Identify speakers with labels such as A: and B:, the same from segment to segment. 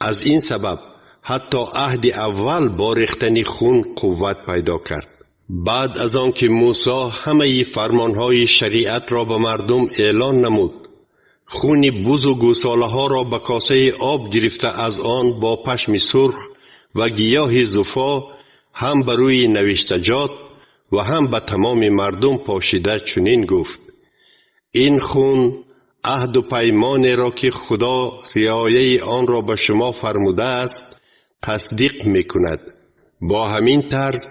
A: از این سبب حتی عهد اول با ریختن خون قوت پیدا کرد. بعد از آن که موسی همه فرمانهای شریعت را به مردم اعلان نمود، خون بز و گوساله ها را به کاسه آب گرفته از آن با پشم سرخ و گیاه زفا هم بر روی نوشتجات و هم به تمام مردم پاشیده چنین گفت: این خون عهد و پیمان را که خدا رعایت آن را به شما فرموده است تصدیق میکند. با همین طرز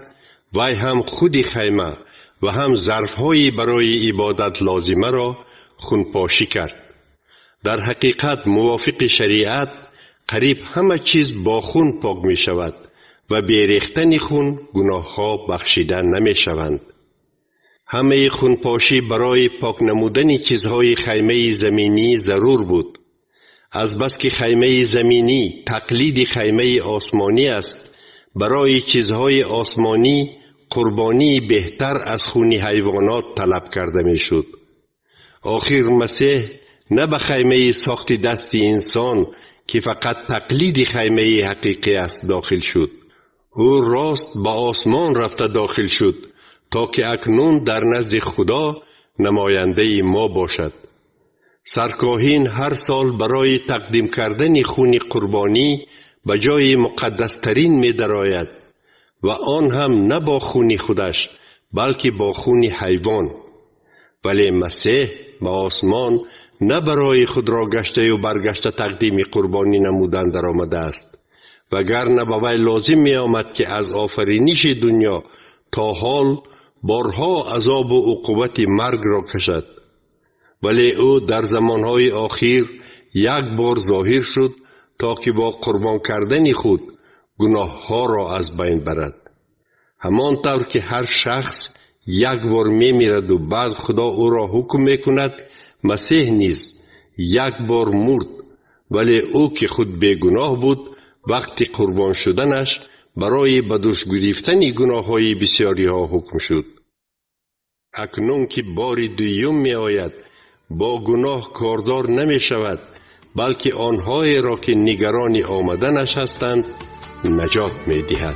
A: وی هم خود خیمه و هم ظرفهای برای عبادت لازمه را خونپاشی کرد. در حقیقت موافق شریعت قریب همه چیز با خون پاک می شود و بی ریختن خون گناه ها بخشیده نمی شوند. همه خونپاشی برای پاک نمودن چیزهای خیمه زمینی ضرور بود. از بس که خیمه زمینی تقلید خیمه آسمانی است، برای چیزهای آسمانی قربانی بهتر از خون حیوانات طلب کرده می شد. آخر مسیح نه به خیمه ساخت دست انسان که فقط تقلید خیمه حقیقی است داخل شد. او راست به آسمان رفته داخل شد تا که اکنون در نزد خدا نماینده ما باشد. سرکاهین هر سال برای تقدیم کردن خون قربانی به جای مقدسترین می درآید و آن هم نه با خون خودش بلکه با خون حیوان. ولی مسیح به آسمان نه برای خود را گشته و برگشته تقدیم قربانی نمودن در آمده است، وگرنه به وی لازم می آمد که از آفرینش دنیا تا حال بارها عذاب و عقوبت مرگ را کشد. ولی او در زمانهای آخر یک بار ظاهر شد تا که با قربان کردن خود گناه ها را از بین برد. همانطور که هر شخص یک بار می میرد و بعد خدا او را حکم می کند، مسیح نیز یک بار مرد، ولی او که خود بیگناه بود وقتی قربان شدنش برای به دوش گرفتن گناه های بسیاری ها حکم شد. اکنون که بار دوم می آید با گناه کاردار نمی شود، بلکه آنهایی را که نگران آمدنش هستند نجات می دهد.